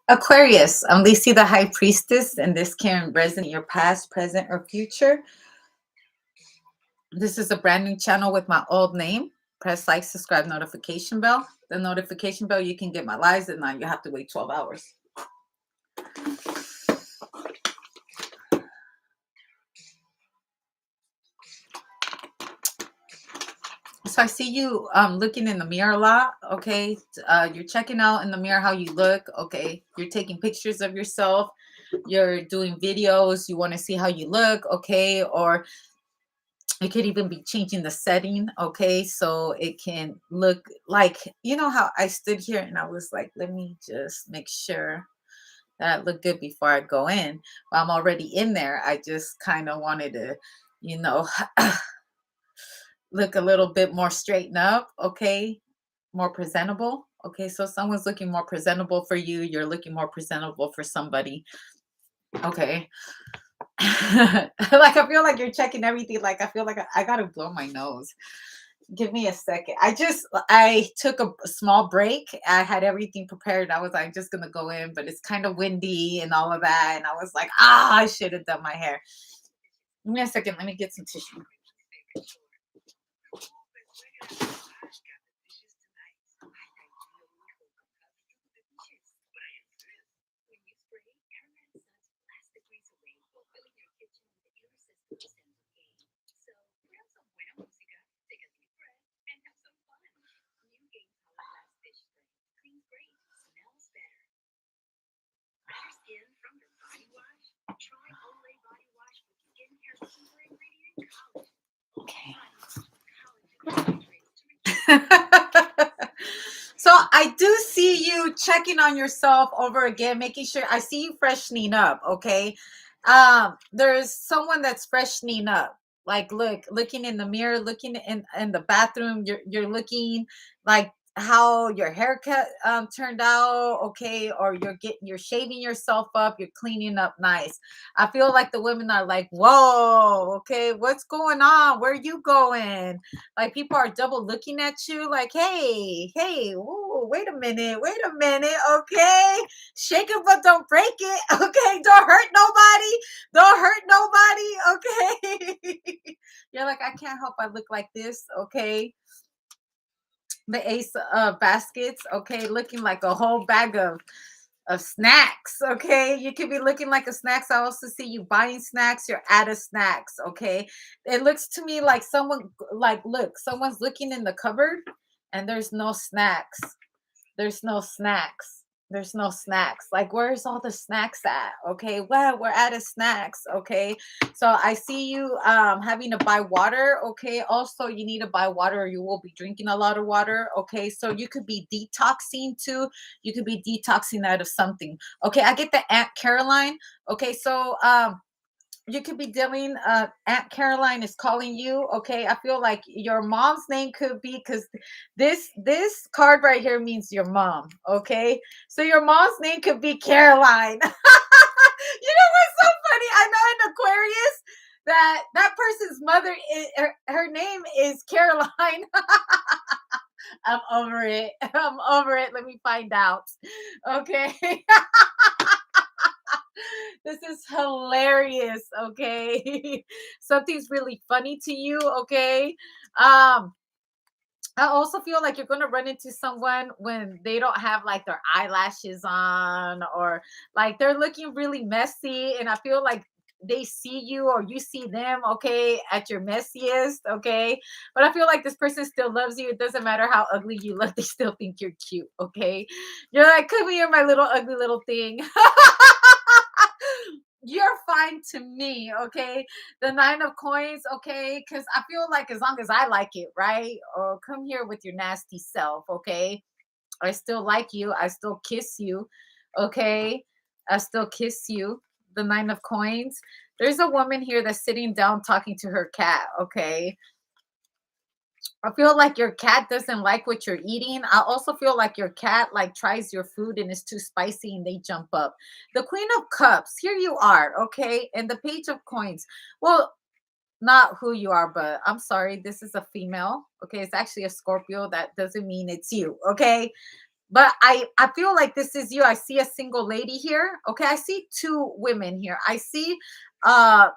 Aquarius, they see the high priestess, and this can resonate your past, present, or future. This is a brand new channel with my old name. Press like, subscribe, notification bell. The notification bell, you can get my lives, and now you have to wait 12 hours. So I see you looking in the mirror a lot. Okay, you're checking out in the mirror how you look. Okay, you're taking pictures of yourself. You're doing videos. You want to see how you look. Okay, or it could even be changing the setting. Okay, so it can look like, you know how I stood here and I was like, let me just make sure that I look good before I go in. Well, I'm already in there. I just kind of wanted to, you know, look a little bit more straightened up. Okay, more presentable. Okay, so someone's looking more presentable for you. You're looking more presentable for somebody. Okay. Like I feel like you're checking everything. Like I feel like I gotta blow my nose. Give me a second. I took a small break. I had everything prepared. I was like just gonna go in, but it's kind of windy and all of that. And I was like, I should have done my hair. Give me a second. Let me get some tissue. Okay. So I do see you checking on yourself over again, making sure. I see you freshening up. Okay. There's someone that's freshening up. Like looking in the mirror, looking in the bathroom. You're looking like how your haircut turned out. Okay, or you're shaving yourself up, you're cleaning up nice. I feel like the women are like, whoa, okay, what's going on? Where are you going? Like people are double looking at you, like, hey, ooh, wait a minute, okay, shake it but don't break it, okay, don't hurt nobody, okay. You're like, I can't help I look like this, okay. The ace of baskets, okay, looking like a whole bag of snacks, okay. You could be looking like a snacks. I also see you buying snacks. You're out of snacks, okay. It looks to me like someone's looking in the cupboard and there's no snacks. There's no snacks. There's no snacks. Like, where's all the snacks at? Okay, well, we're out of snacks. Okay, so I see you having to buy water. Okay, also you need to buy water or you will be drinking a lot of water. Okay, so you could be detoxing too. You could be detoxing out of something. Okay, I get the Aunt Caroline. Okay, so you could be dealing Aunt Caroline is calling you. Okay, I feel like your mom's name could be, because this card right here means your mom. Okay, so your mom's name could be Caroline. You know what's so funny? I know in Aquarius that person's mother her name is Caroline. I'm over it. I'm over it. Let me find out. Okay. This is hilarious. Okay. Something's really funny to you. Okay. I also feel like you're going to run into someone when they don't have like their eyelashes on, or like they're looking really messy. And I feel like they see you or you see them, okay, at your messiest, okay. But I feel like this person still loves you. It doesn't matter how ugly you look, they still think you're cute, okay. You're like, come here, my little ugly little thing. You're fine to me, okay? The 9 of coins, okay? Because I feel like as long as I like it, right? Or come here with your nasty self, okay? I still like you. I still kiss you, okay? I still kiss you. The 9 of coins. There's a woman here that's sitting down talking to her cat, okay? I feel like your cat doesn't like what you're eating. I also feel like your cat like tries your food and it's too spicy and they jump up. The Queen of Cups, here you are, okay? And the Page of Coins. Well, not who you are, but I'm sorry, this is a female. Okay, it's actually a Scorpio. That doesn't mean it's you. Okay, but I feel like this is you. I see a single lady here. Okay, I see two women here. I see uh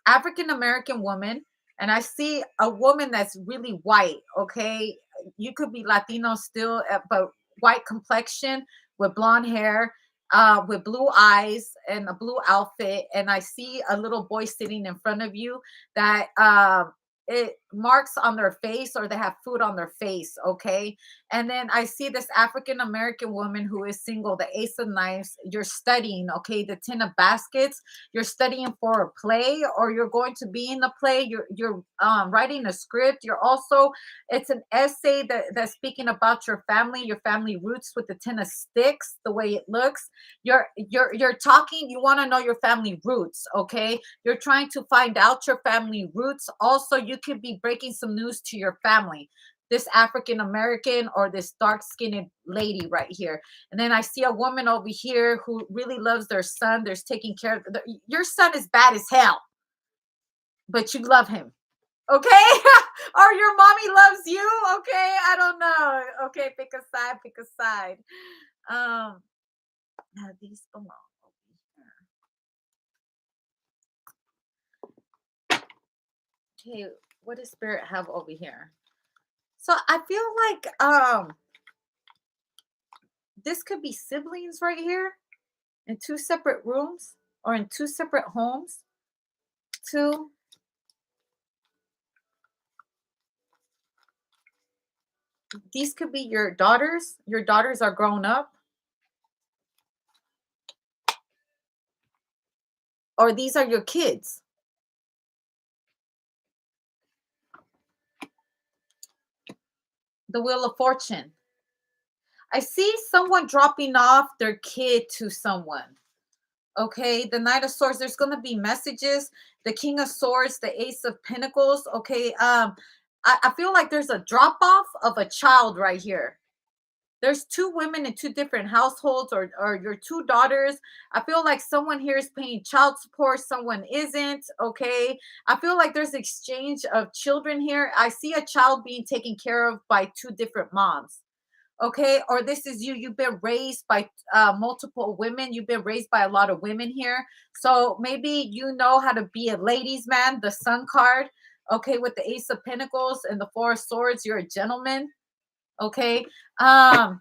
African American woman, and I see a woman that's really white. Okay, you could be Latino still, but white complexion with blonde hair, with blue eyes and a blue outfit. And I see a little boy sitting in front of you that it marks on their face or they have food on their face. Okay, and then I see this African American woman who is single, the Ace of Knives. You're studying. Okay, the Ten of Baskets, you're studying for a play or you're going to be in a play. You're writing a script. You're also, it's an essay that's speaking about your family roots with the 10 of sticks, the way it looks. You're talking, you want to know your family roots. Okay, you're trying to find out your family roots. Also, you could be breaking some news to your family, this African American or this dark skinned lady right here. And then I see a woman over here who really loves their son. There's taking care of your son is bad as hell, but you love him. Okay. Or your mommy loves you. Okay. I don't know. Okay. Pick a side, pick a side. Now these belong over here. Okay. What does spirit have over here? So I feel like this could be siblings right here in two separate rooms or in two separate homes. Two, these could be your daughters. Your daughters are grown up, or these are your kids. The Wheel of Fortune. I see someone dropping off their kid to someone. Okay, the Knight of Swords. There's going to be messages. The King of Swords, the Ace of Pentacles. Okay, I feel like there's a drop off of a child right here. There's two women in two different households, or your two daughters. I feel like someone here is paying child support, someone isn't. Okay, I feel like there's exchange of children here. I see a child being taken care of by two different moms. Okay, or this is you. You've been raised by multiple women. You've been raised by a lot of women here, so maybe you know how to be a ladies man, the Sun card. Okay, with the Ace of Pentacles and the Four of Swords, you're a gentleman. Okay, um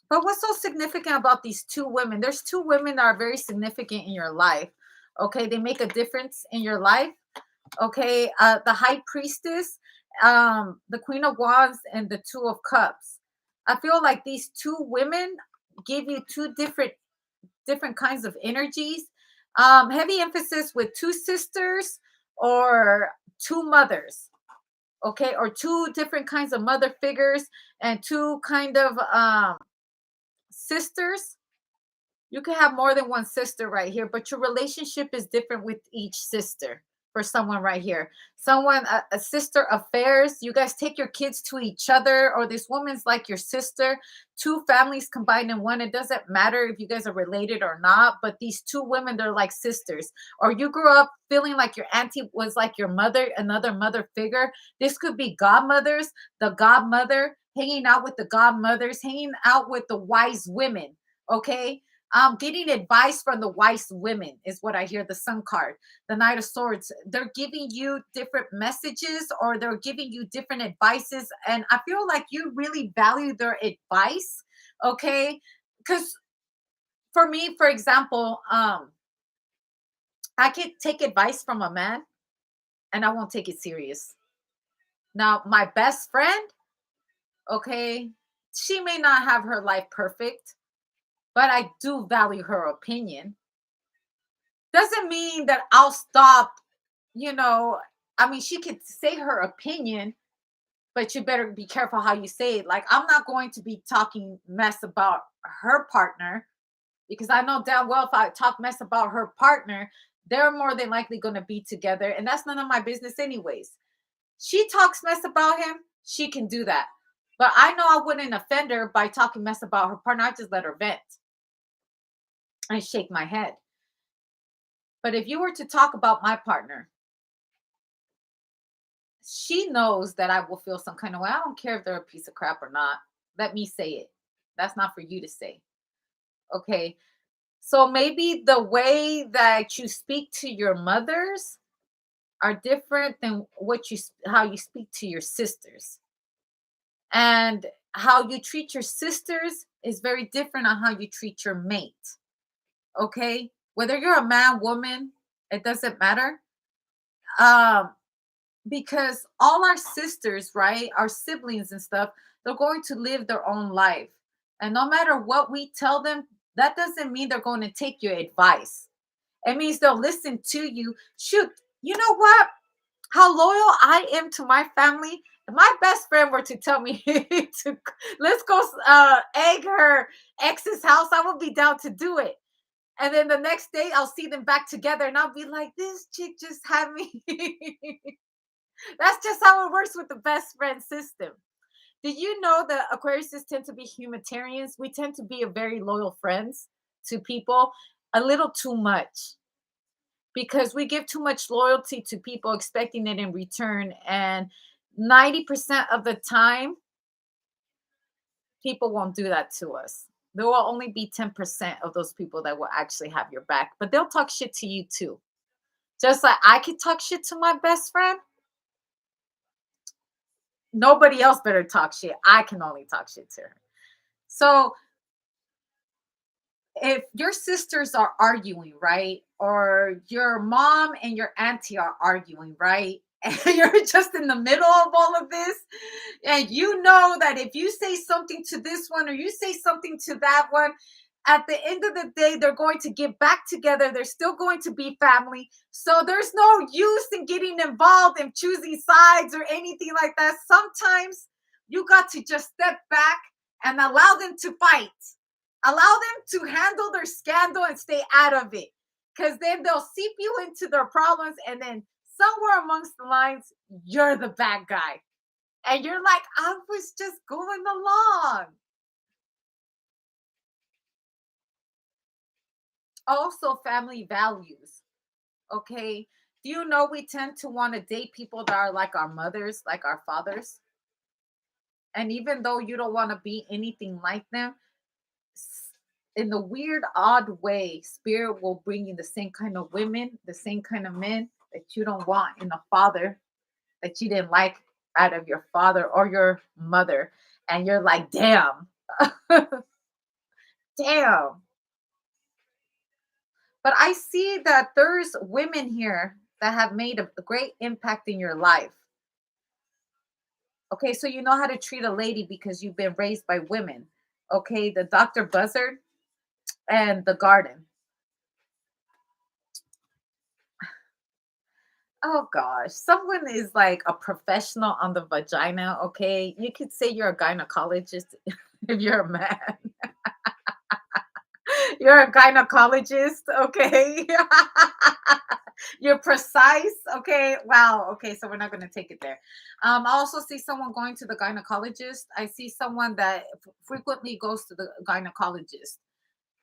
but what's so significant about these two women? There's two women that are very significant in your life. Okay, they make a difference in your life. Okay, the High Priestess, the Queen of Wands, and the Two of Cups. I feel like these two women give you two different kinds of energies. Heavy emphasis with two sisters or two mothers. Okay, or two different kinds of mother figures and two kind of sisters. You can have more than one sister right here, but your relationship is different with each sister. For someone right here, someone, a sister affairs, you guys take your kids to each other, or this woman's like your sister. Two families combined in one. It doesn't matter if you guys are related or not, but these two women, they're like sisters. Or you grew up feeling like your auntie was like your mother, another mother figure. This could be godmothers, the godmother hanging out with the godmothers, hanging out with the wise women. Okay, getting advice from the wise women is what I hear. The Sun card, the Knight of Swords. They're giving you different messages or they're giving you different advices. And I feel like you really value their advice. Okay. Because for me, for example, I could take advice from a man and I won't take it serious. Now, my best friend, okay, she may not have her life perfect, but I do value her opinion. Doesn't mean that I'll stop, you know. I mean, she could say her opinion, but you better be careful how you say it. Like, I'm not going to be talking mess about her partner because I know damn well if I talk mess about her partner, they're more than likely going to be together. And that's none of my business, anyways. She talks mess about him, she can do that. But I know I wouldn't offend her by talking mess about her partner. I just let her vent and shake my head. But if you were to talk about my partner, she knows that I will feel some kind of way. I don't care if they're a piece of crap or not. Let me say it. That's not for you to say. Okay. So maybe the way that you speak to your mothers are different than how you speak to your sisters. And how you treat your sisters is very different on how you treat your mate. Okay? Whether you're a man, woman, it doesn't matter. Um because all our sisters, right, our siblings and stuff, they're going to live their own life. And no matter what we tell them, that doesn't mean they're going to take your advice. It means they'll listen to you. Shoot, you know what? How loyal I am to my family. If my best friend were to tell me to let's go egg her ex's house, I would be down to do it. And then the next day I'll see them back together and I'll be like, this chick just had me. That's just how it works with the best friend system. Did you know that Aquariuses tend to be humanitarians? We tend to be a very loyal friends to people, a little too much, because we give too much loyalty to people expecting it in return. And 90% of the time, people won't do that to us. There will only be 10% of those people that will actually have your back, but they'll talk shit to you too. Just like I could talk shit to my best friend, nobody else better talk shit. I can only talk shit to her. So if your sisters are arguing, right? Or your mom and your auntie are arguing, right? And you're just in the middle of all of this, and you know that if you say something to this one or you say something to that one, at the end of the day, they're going to get back together. They're still going to be family. So there's no use in getting involved and choosing sides or anything like that. Sometimes you got to just step back and allow them to fight. Allow them to handle their scandal and stay out of it. Because then they'll seep you into their problems. And then somewhere amongst the lines, you're the bad guy. And you're like, I was just going along. Also, family values. Okay. Do you know we tend to want to date people that are like our mothers, like our fathers? And even though you don't want to be anything like them, in the weird, odd way, spirit will bring you the same kind of women, the same kind of men that you don't want in a father that you didn't like out of your father or your mother. And you're like, damn, damn. But I see that there's women here that have made a great impact in your life. Okay, so you know how to treat a lady because you've been raised by women. Okay, the Dr. Buzzard and the Garden. Oh gosh, someone is like a professional on the vagina. Okay, you could say you're a gynecologist if you're a man. You're a gynecologist. Okay, you're precise. Okay, wow. Okay, so we're not going to take it there. I also see someone going to the gynecologist. I see someone that frequently goes to the gynecologist.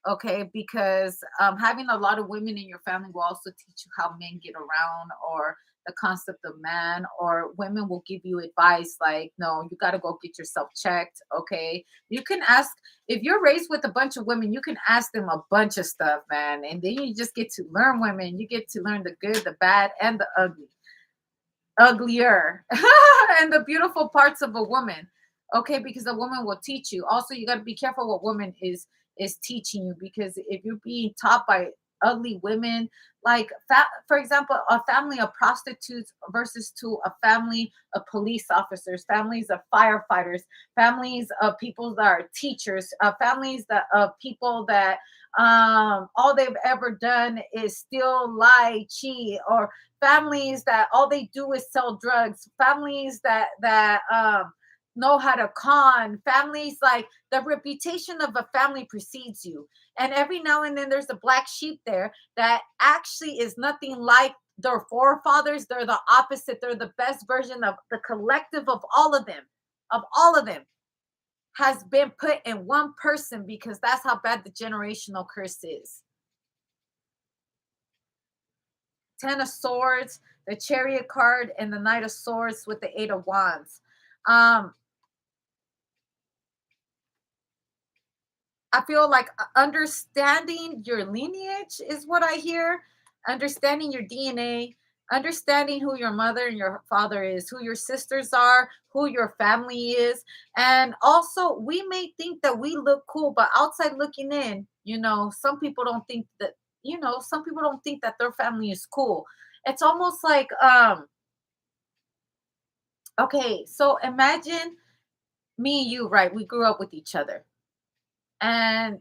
Okay, because having a lot of women in your family will also teach you how men get around, or the concept of man, or women will give you advice like, no, you got to go get yourself checked. Okay, you can ask, if you're raised with a bunch of women, you can ask them a bunch of stuff, man, and then you just get to learn women. You get to learn the good, the bad, and the ugly, uglier, and the beautiful parts of a woman. Okay, because a woman will teach you. Also, you got to be careful what woman is teaching you, because if you're being taught by ugly women, like for example, a family of prostitutes versus to a family of police officers, families of firefighters, families of people that are teachers, families that of people that all they've ever done is steal, lie, cheat, or families that all they do is sell drugs, families that know how to con, families, like the reputation of a family precedes you. And every now and then there's a black sheep there that actually is nothing like their forefathers. They're the opposite. They're the best version of the collective of all of them, of all of them has been put in one person, because that's how bad the generational curse is. Ten of Swords, the Chariot card, and the Knight of Swords with the Eight of Wands. Um, I feel like understanding your lineage is what I hear, understanding your DNA, understanding who your mother and your father is, who your sisters are, who your family is. And also, we may think that we look cool, but outside looking in, some people don't think that, some people don't think that their family is cool. It's almost like, okay, so imagine me and you, right? We grew up with each other. And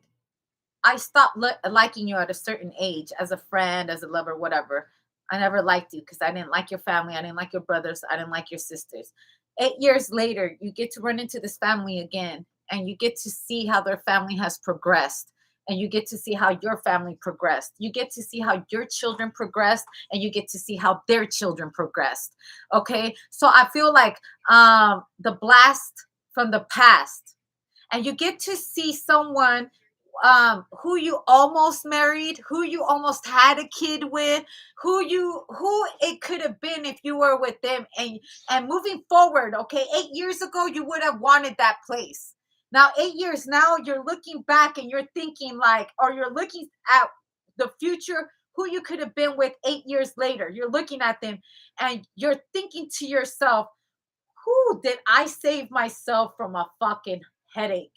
I stopped liking you at a certain age as a friend, as a lover, whatever. I never liked you because I didn't like your family. I didn't like your brothers. I didn't like your sisters. 8 years later, you get to run into this family again, and you get to see how their family has progressed. And you get to see how your family progressed. You get to see how your children progressed, and you get to see how their children progressed. Okay. So I feel like the blast from the past, and you get to see someone who you almost married, who you almost had a kid with, who it could have been if you were with them. And moving forward, okay, 8 years ago you would have wanted that place. Now 8 years now, you're looking back and you're thinking like, or you're looking at the future, who you could have been with 8 years later. You're looking at them and you're thinking to yourself, who did I save myself from a fucking headache?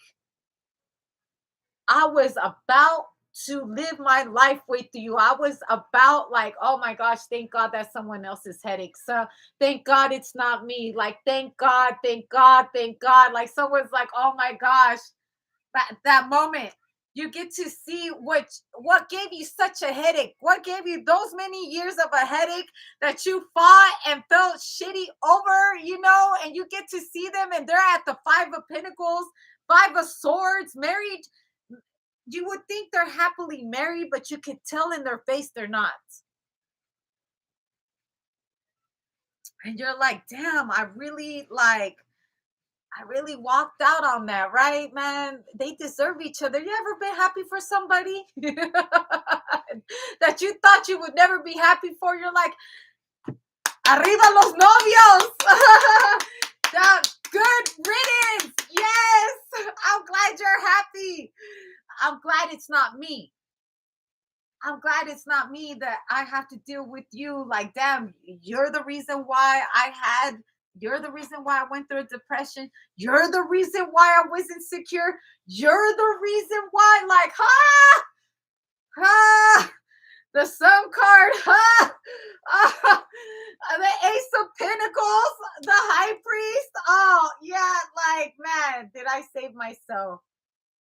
I was about to live my life with you. I was about like, oh my gosh, thank God that's someone else's headache. So thank God it's not me. Like, thank God, thank God, thank God. Like someone's like, oh my gosh, that moment. You get to see what gave you such a headache. What gave you those many years of a headache that you fought and felt shitty over, and you get to see them and they're at the Five of Pentacles, Five of Swords, married. You would think they're happily married, but you could tell in their face they're not. And you're like, damn, I really walked out on that, right, man? They deserve each other. You ever been happy for somebody that you thought you would never be happy for? You're like, arriba los novios. That good riddance. Yes. I'm glad you're happy. I'm glad it's not me. I'm glad it's not me that I have to deal with you. Like, damn, you're the reason why you're the reason why I went through a depression. You're the reason why I was insecure. You're the reason why, like, the Sun card, the Ace of Pentacles, the High Priest. Oh, yeah, like, man, did I save myself?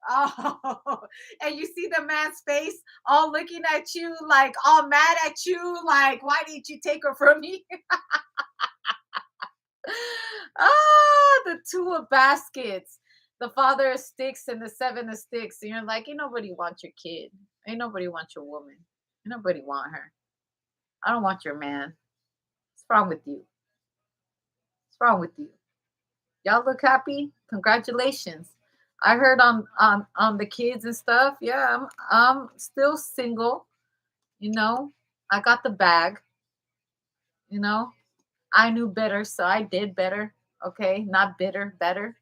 Oh, and you see the man's face all looking at you, like all mad at you, like, why didn't you take her from me? The Two of Baskets, the Father of Sticks, and the Seven of Sticks. And you're like, ain't nobody want your kid. Ain't nobody want your woman. Ain't nobody want her. I don't want your man. What's wrong with you? What's wrong with you? Y'all look happy. Congratulations. I heard on the kids and stuff. Yeah, I'm still single. You know, I got the bag. You know, I knew better, so I did better. Okay, not bitter, better.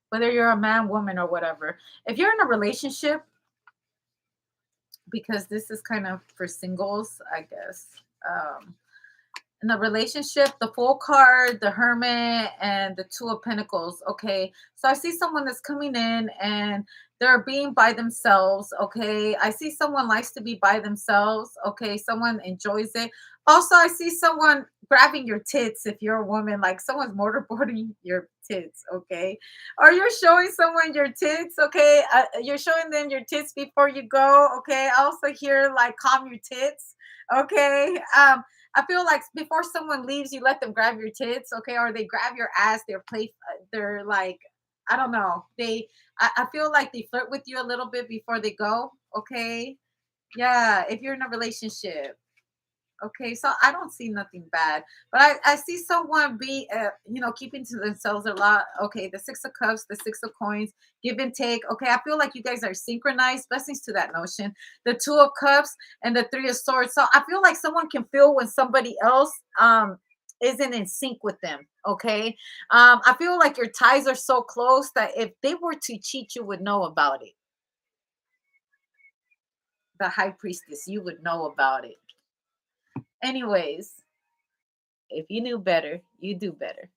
Whether you're a man, woman, or whatever. If you're in a relationship, because this is kind of for singles, I guess. Um, in the relationship, the Fool card, the Hermit, and the Two of Pentacles. Okay, so I see someone that's coming in and they're being by themselves. Okay, I see someone likes to be by themselves. Okay, someone enjoys it. Also, I see someone grabbing your tits if you're a woman, like someone's motorboarding your tits. Okay, or you're showing someone your tits. Okay, you're showing them your tits before you go. Okay, I also hear like calm your tits. Okay, I feel like before someone leaves, you let them grab your tits, okay, or they grab your ass. They're like, I don't know. I feel like they flirt with you a little bit before they go, okay. Yeah, if you're in a relationship, Okay, so I don't see nothing bad, but I see someone be, keeping to themselves a lot. Okay, the Six of Cups, the Six of Coins, give and take. Okay, I feel like you guys are synchronized. Blessings to that notion. The Two of Cups and the Three of Swords. So I feel like someone can feel when somebody else isn't in sync with them. Okay, I feel like your ties are so close that if they were to cheat, you would know about it. The High Priestess, you would know about it. Anyways, if you knew better, you do better.